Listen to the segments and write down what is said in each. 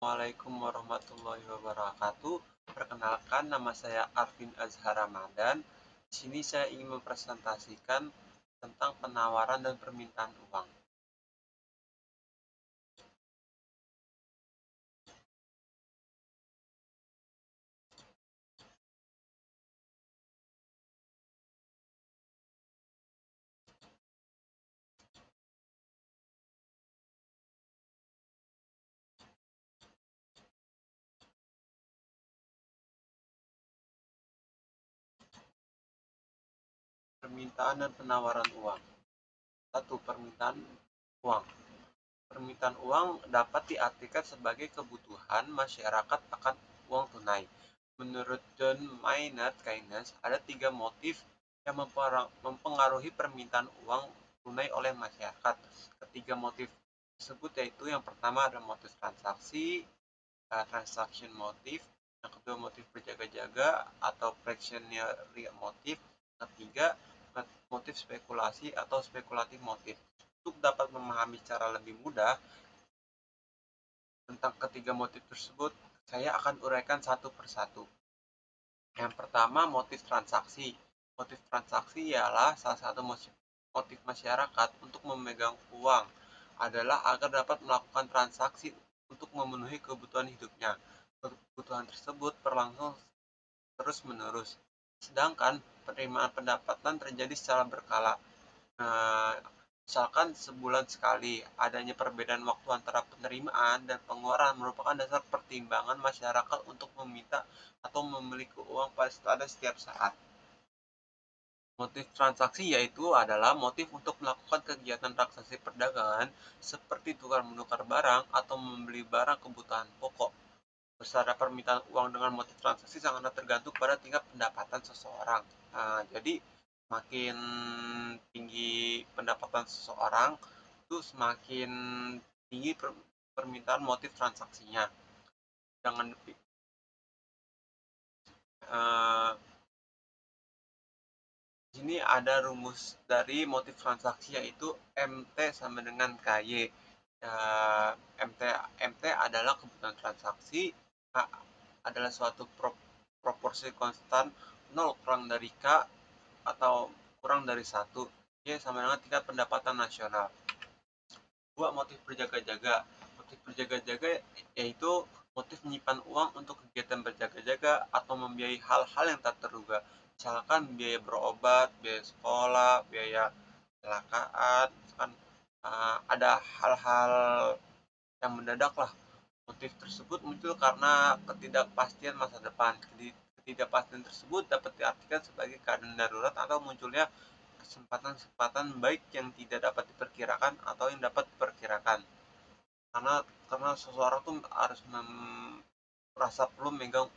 Assalamualaikum warahmatullahi wabarakatuh. Perkenalkan, nama saya Arvin Azhar Ramadan. Di sini saya ingin mempresentasikan tentang penawaran dan permintaan uang. Permintaan dan penawaran uang. Satu, permintaan uang. Permintaan uang dapat diartikan sebagai kebutuhan masyarakat akan uang tunai. Menurut John Maynard Keynes, ada tiga motif yang mempengaruhi permintaan uang tunai oleh masyarakat. Ketiga motif tersebut yaitu yang pertama adalah motif transaksi, transaction motif, yang kedua motif berjaga-jaga atau fractionary motif, ketiga motif spekulasi atau spekulatif motif. Untuk dapat memahami secara lebih mudah tentang ketiga motif tersebut, saya akan uraikan satu persatu. Yang pertama, motif transaksi. Motif transaksi ialah salah satu motif masyarakat untuk memegang uang adalah agar dapat melakukan transaksi untuk memenuhi kebutuhan hidupnya. Kebutuhan tersebut berlangsung terus-menerus. Sedangkan penerimaan pendapatan terjadi secara berkala. Nah, misalkan sebulan sekali, adanya perbedaan waktu antara penerimaan dan pengeluaran merupakan dasar pertimbangan masyarakat untuk meminta atau memiliki uang pada setiap saat. Motif transaksi yaitu adalah motif untuk melakukan kegiatan transaksi perdagangan seperti tukar-menukar barang atau membeli barang kebutuhan pokok. Besar permintaan uang dengan motif transaksi sangat tergantung pada tingkat pendapatan seseorang. Jadi semakin tinggi pendapatan seseorang, itu semakin tinggi permintaan motif transaksinya. Jangan uh, di sini ada rumus dari motif transaksi yaitu MT sama dengan KY. Uh, MT MT adalah kebutuhan transaksi, K adalah suatu proporsi konstan 0 kurang dari K atau kurang dari 1, Y sama dengan tingkat pendapatan nasional. Dua, motif berjaga-jaga. Motif berjaga-jaga yaitu motif menyimpan uang untuk kegiatan berjaga-jaga atau membiayai hal-hal yang tak terduga. Misalkan biaya berobat, biaya sekolah, biaya kecelakaan, misalkan ada hal-hal yang mendadak lah. Motif tersebut muncul karena ketidakpastian masa depan. Ketidakpastian tersebut dapat diartikan sebagai keadaan darurat atau munculnya kesempatan-kesempatan baik yang tidak dapat diperkirakan atau yang dapat diperkirakan. Karena seseorang tuh harus merasa perlu memegang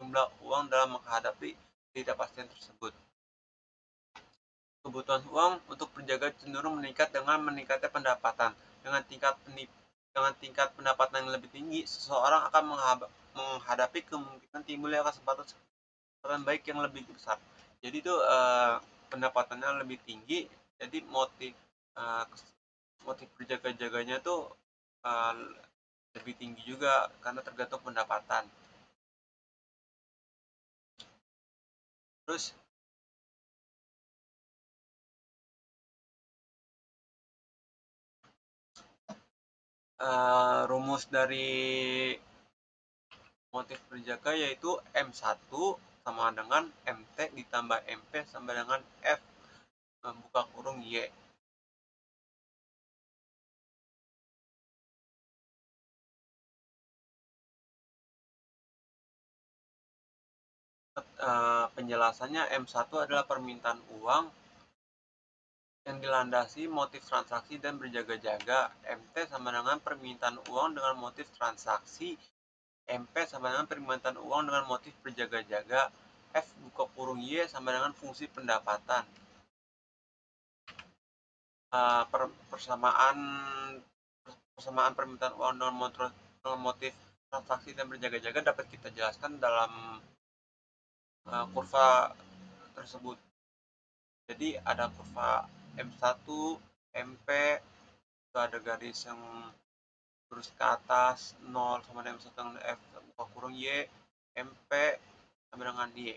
jumlah uang dalam menghadapi ketidakpastian tersebut. Kebutuhan uang untuk berjaga cenderung meningkat dengan meningkatnya pendapatan. Dengan tingkat pendapatan yang lebih tinggi, seseorang akan menghadapi kemungkinan timbulnya kesempatan baik yang lebih besar. Jadi itu pendapatannya lebih tinggi, jadi uh, motif berjaga-jaganya tuh uh, lebih tinggi juga karena tergantung pendapatan. Terus rumus dari motif berjaga yaitu M1 sama dengan MT ditambah MP sama dengan F buka kurung Y. Penjelasannya M1 adalah permintaan uang yang dilandasi motif transaksi dan berjaga-jaga. MT sama dengan permintaan uang dengan motif transaksi. MP sama dengan permintaan uang dengan motif berjaga-jaga. F buka kurung Y sama dengan fungsi pendapatan. Persamaan persamaan permintaan uang dengan motif transaksi dan berjaga-jaga dapat kita jelaskan dalam kurva tersebut. Jadi ada kurva M1, MP, itu ada garis yang terus ke atas 0 sama dengan satu dengan F buka kurung Y, MP sama dengan Y.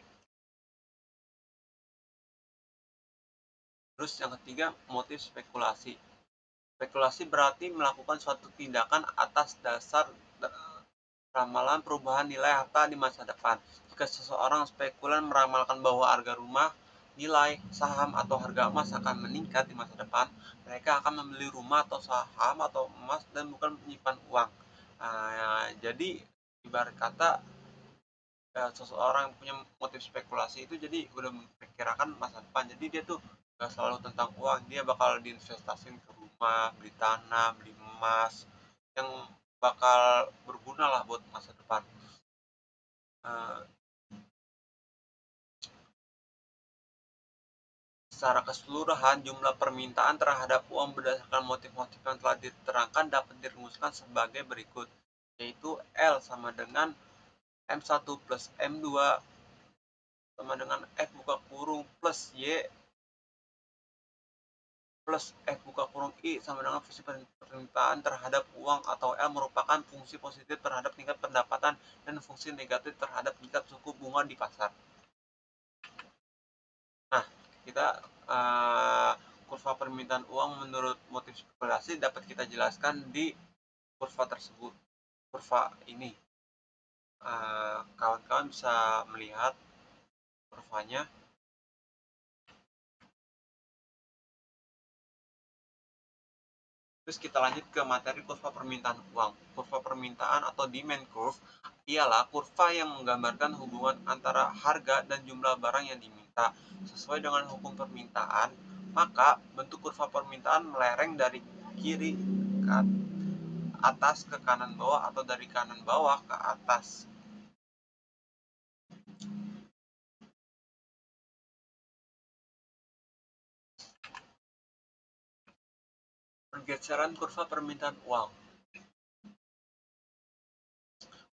Terus yang ketiga, motif spekulasi. Spekulasi berarti melakukan suatu tindakan atas dasar ramalan perubahan nilai harta di masa depan. Jika seseorang spekulan meramalkan bahwa harga rumah, nilai, saham, atau harga emas akan meningkat di masa depan, mereka akan membeli rumah atau saham atau emas dan bukan menyimpan uang. Nah, jadi ibarat kata seseorang yang punya motif spekulasi itu jadi udah memperkirakan masa depan. Jadi dia tuh gak selalu tentang uang, dia bakal diinvestasiin ke rumah, beli tanah, beli emas yang bakal berguna lah buat masa depan. Eh, Secara keseluruhan, jumlah permintaan terhadap uang berdasarkan motif-motif yang telah diterangkan dapat dirumuskan sebagai berikut, yaitu L sama dengan M1 plus M2 sama dengan F buka kurung plus Y plus F buka kurung I sama dengan fungsi permintaan terhadap uang atau L merupakan fungsi positif terhadap tingkat pendapatan dan fungsi negatif terhadap tingkat suku bunga di pasar. Nah, kita kurva permintaan uang menurut motif spekulasi dapat kita jelaskan di kurva tersebut. Kurva ini, kawan-kawan bisa melihat kurvanya. Terus kita lanjut ke materi kurva permintaan uang. Kurva permintaan atau demand curve ialah kurva yang menggambarkan hubungan antara harga dan jumlah barang yang diminta. Sesuai dengan hukum permintaan, maka bentuk kurva permintaan melereng dari kiri ke atas ke kanan bawah atau dari kanan bawah ke atas. Pergeseran kurva permintaan uang.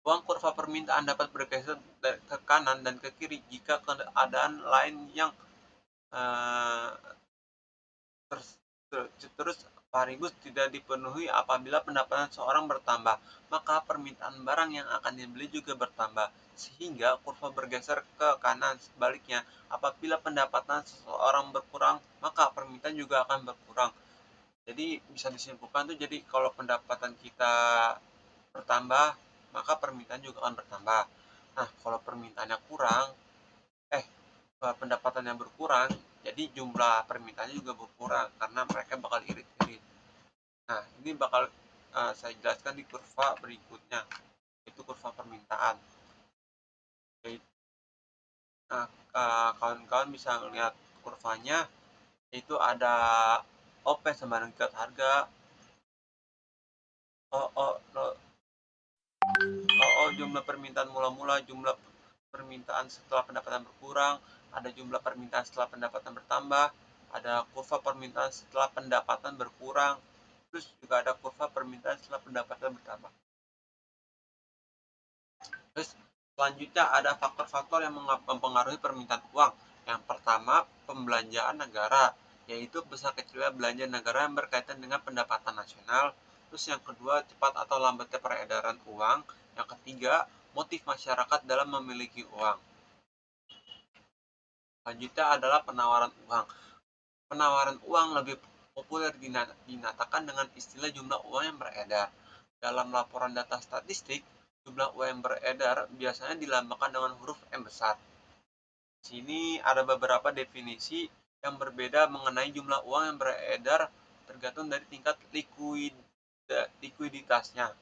Uang kurva permintaan dapat bergeser ke kanan dan ke kiri jika keadaan lain yang uh, terus paribus tidak dipenuhi. Apabila pendapatan seorang bertambah, maka permintaan barang yang akan dibeli juga bertambah, sehingga kurva bergeser ke kanan. Sebaliknya, apabila pendapatan seseorang berkurang, maka permintaan juga akan berkurang. Jadi bisa disimpulkan tuh, jadi kalau pendapatan kita bertambah, maka permintaan juga akan bertambah. Nah, kalau permintaannya kurang, eh pendapatannya berkurang, jadi jumlah permintaannya juga berkurang karena mereka bakal irit-irit. Nah, ini bakal saya jelaskan di kurva berikutnya, itu kurva permintaan. Nah, kawan-kawan bisa melihat kurvanya, itu ada OP sama dengan tingkat harga, jumlah permintaan mula-mula, jumlah permintaan setelah pendapatan berkurang, ada jumlah permintaan setelah pendapatan bertambah, ada kurva permintaan setelah pendapatan berkurang, terus juga ada kurva permintaan setelah pendapatan bertambah. Terus selanjutnya ada faktor-faktor yang mempengaruhi permintaan uang. Yang pertama, pembelanjaan negara, yaitu besar kecilnya belanja negara yang berkaitan dengan pendapatan nasional. Terus yang kedua, cepat atau lambatnya peredaran uang. Yang ketiga, motif masyarakat dalam memiliki uang. Selanjutnya adalah penawaran uang. Penawaran uang lebih populer dinatakan dengan istilah jumlah uang yang beredar. Dalam laporan data statistik, jumlah uang yang beredar biasanya dilambangkan dengan huruf M besar. Di sini ada beberapa definisi yang berbeda mengenai jumlah uang yang beredar tergantung dari tingkat likuiditasnya.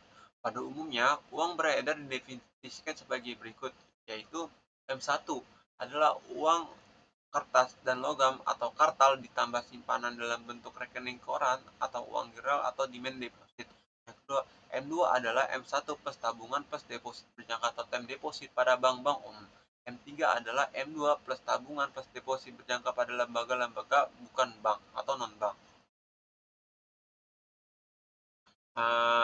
Pada umumnya, uang beredar didefinisikan sebagai berikut, yaitu M1 adalah uang kertas dan logam atau kartal ditambah simpanan dalam bentuk rekening koran atau uang geral atau demand deposit. Yang kedua, M2 adalah M1 plus tabungan plus deposit berjangka atau time deposit pada bank-bank umum. M3 adalah M2 plus tabungan plus deposit berjangka pada lembaga-lembaga bukan bank atau non-bank.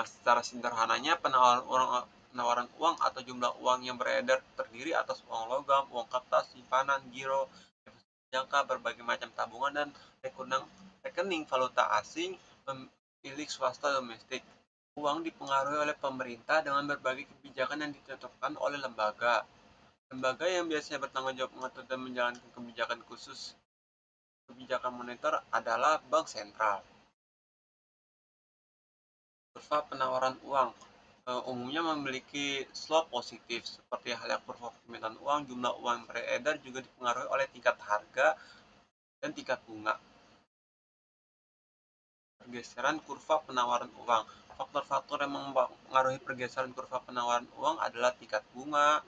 Secara sederhananya, penawaran uang atau jumlah uang yang beredar terdiri atas uang logam, uang kertas, simpanan, giro, jangka, berbagai macam tabungan, dan rekening valuta asing milik swasta domestik. Uang dipengaruhi oleh pemerintah dengan berbagai kebijakan yang ditetapkan oleh lembaga. Lembaga yang biasanya bertanggung jawab mengatur dan menjalankan kebijakan khusus kebijakan moneter adalah bank sentral. Kurva penawaran uang umumnya memiliki slope positif, seperti halnya kurva permintaan uang. Jumlah uang yang beredar juga dipengaruhi oleh tingkat harga dan tingkat bunga. Pergeseran kurva penawaran uang. Faktor-faktor yang mempengaruhi pergeseran kurva penawaran uang adalah tingkat bunga.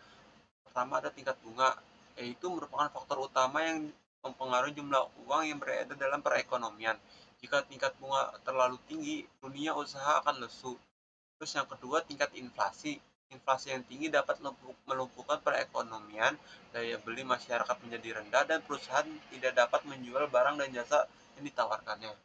Pertama ada tingkat bunga, yaitu merupakan faktor utama yang mempengaruhi jumlah uang yang beredar dalam perekonomian. Jika tingkat bunga terlalu tinggi, dunia usaha akan lesu. Terus yang kedua, tingkat inflasi. Inflasi yang tinggi dapat melumpuhkan perekonomian, daya beli masyarakat menjadi rendah, dan perusahaan tidak dapat menjual barang dan jasa yang ditawarkannya.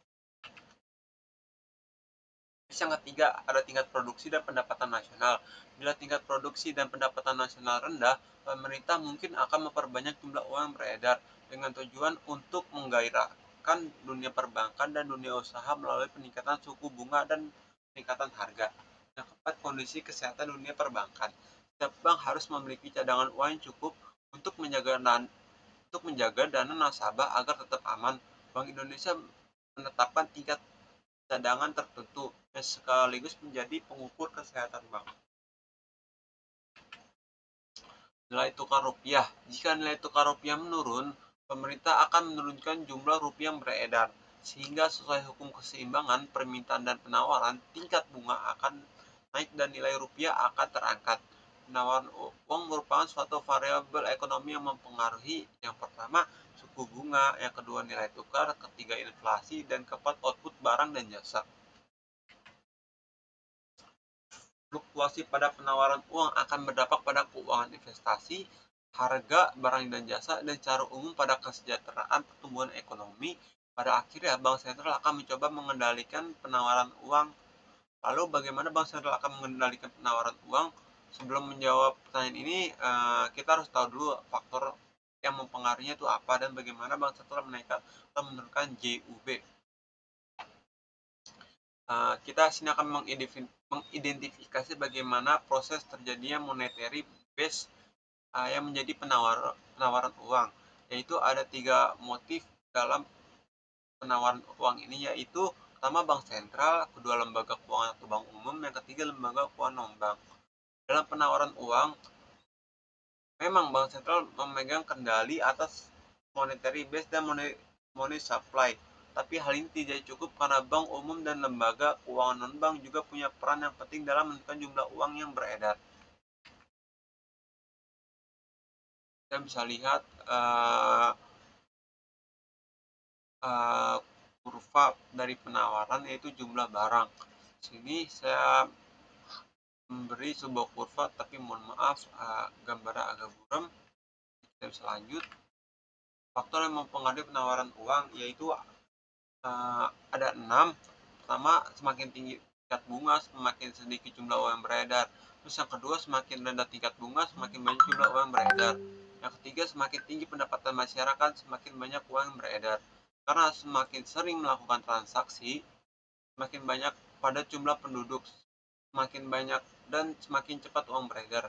Terus yang ketiga, ada tingkat produksi dan pendapatan nasional. Bila tingkat produksi dan pendapatan nasional rendah, pemerintah mungkin akan memperbanyak jumlah uang yang beredar dengan tujuan untuk menggairahkan dunia perbankan dan dunia usaha melalui peningkatan suku bunga dan peningkatan harga. Yang keempat, kondisi kesehatan dunia perbankan. Setiap bank harus memiliki cadangan uang yang cukup untuk menjaga dana nasabah agar tetap aman. Bank Indonesia menetapkan tingkat cadangan tertentu yang sekaligus menjadi pengukur kesehatan bank. Nilai tukar rupiah. Jika nilai tukar rupiah menurun, pemerintah akan menurunkan jumlah rupiah yang beredar. Sehingga sesuai hukum keseimbangan permintaan dan penawaran, tingkat bunga akan naik dan nilai rupiah akan terangkat. Penawaran uang merupakan suatu variabel ekonomi yang mempengaruhi yang pertama suku bunga, yang kedua nilai tukar, ketiga inflasi, dan keempat output barang dan jasa. Fluktuasi pada penawaran uang akan berdampak pada keuangan investasi, harga barang dan jasa, dan secara umum pada kesejahteraan pertumbuhan ekonomi. Pada akhirnya, bank sentral akan mencoba mengendalikan penawaran uang. Lalu bagaimana bank sentral akan mengendalikan penawaran uang? Sebelum menjawab pertanyaan ini, kita harus tahu dulu faktor yang mempengaruhinya itu apa dan bagaimana bank sentral menaikkan atau menurunkan JUB. Kita sini akan mengidentifikasi bagaimana proses terjadinya monetary base yang menjadi penawaran uang, yaitu ada tiga motif dalam penawaran uang ini, yaitu pertama bank sentral, kedua lembaga keuangan atau bank umum, yang ketiga lembaga keuangan non-bank. Dalam penawaran uang, memang bank sentral memegang kendali atas monetary base dan money supply. Tapi hal ini tidak cukup karena bank umum dan lembaga keuangan non-bank juga punya peran yang penting dalam menentukan jumlah uang yang beredar. Kita bisa lihat uh, kurva dari penawaran, yaitu jumlah barang. Sini saya memberi sebuah kurva, tapi mohon maaf gambarnya agak buram. Kita bisa lanjut. Faktor yang mempengaruhi penawaran uang yaitu ada 6. Pertama, semakin tinggi tingkat bunga, semakin sedikit jumlah uang yang beredar. Terus yang kedua, semakin rendah tingkat bunga, semakin banyak jumlah uang yang beredar. Yang ketiga, semakin tinggi pendapatan masyarakat, semakin banyak uang yang beredar. Karena semakin sering melakukan transaksi, semakin banyak pada jumlah penduduk, semakin banyak dan semakin cepat uang beredar.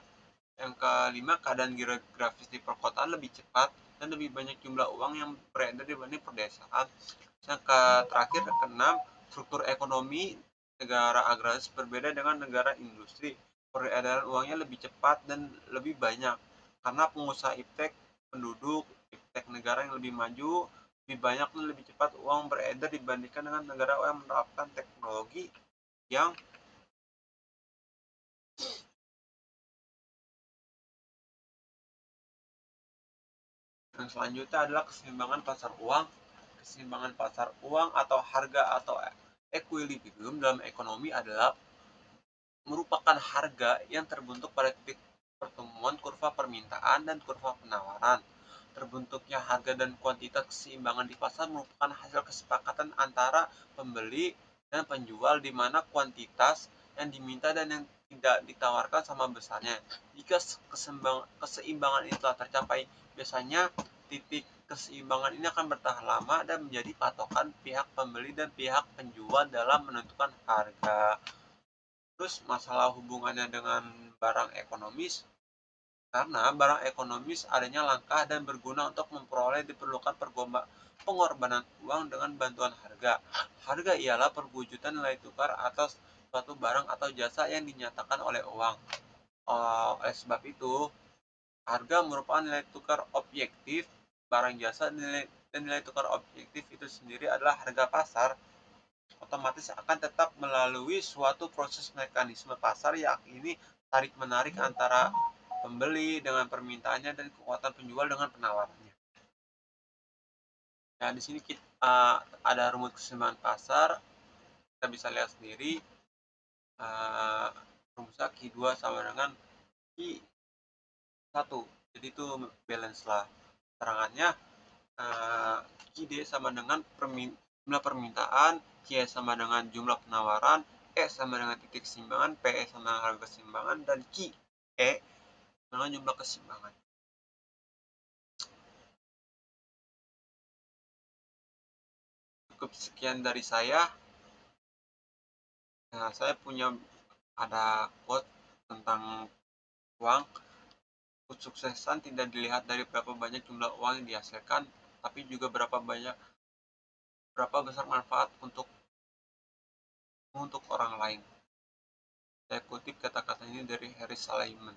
Yang kelima, keadaan geografis di perkotaan lebih cepat dan lebih banyak jumlah uang yang beredar dibanding perdesaan. Yang terakhir, keenam, struktur ekonomi negara agraris berbeda dengan negara industri. Peredaran uangnya lebih cepat dan lebih banyak karena pengusaha iptek penduduk, iptek negara yang lebih maju, lebih banyak dan lebih cepat uang beredar dibandingkan dengan negara yang menerapkan teknologi yang selanjutnya adalah keseimbangan pasar uang. Keseimbangan pasar uang atau harga atau equilibrium dalam ekonomi adalah merupakan harga yang terbentuk pada titik pertemuan kurva permintaan dan kurva penawaran. Terbentuknya harga dan kuantitas keseimbangan di pasar merupakan hasil kesepakatan antara pembeli dan penjual, di mana kuantitas yang diminta dan yang tidak ditawarkan sama besarnya. Jika keseimbangan ini telah tercapai, biasanya titik keseimbangan ini akan bertahan lama dan menjadi patokan pihak pembeli dan pihak penjual dalam menentukan harga. Terus masalah hubungannya dengan barang ekonomis, karena barang ekonomis adanya langkah dan berguna untuk memperoleh diperlukan pengorbanan uang dengan bantuan harga. Harga ialah perwujudan nilai tukar atas suatu barang atau jasa yang dinyatakan oleh uang. Oleh sebab itu, harga merupakan nilai tukar objektif barang jasa, dan nilai tukar objektif itu sendiri adalah harga pasar. Otomatis akan tetap melalui suatu proses mekanisme pasar, yakni tarik menarik antara pembeli dengan permintaannya dan kekuatan penjual dengan penawarannya. Nah, di sini ada rumus keseimbangan pasar. Kita bisa lihat sendiri, rumusnya Q2 sama dengan Q1. Jadi itu balance lah. Terangannya, QD sama dengan jumlah permintaan, Q sama dengan jumlah penawaran, E sama dengan titik keseimbangan, PE sama dengan harga keseimbangan, dan QE dengan jumlah keseimbangan. Cukup sekian dari saya. Nah, saya punya ada quote tentang uang. Kesuksesan tidak dilihat dari berapa banyak jumlah uang yang dihasilkan, tapi juga berapa besar manfaat untuk orang lain. Saya kutip kata-kata ini dari Harry Salimon.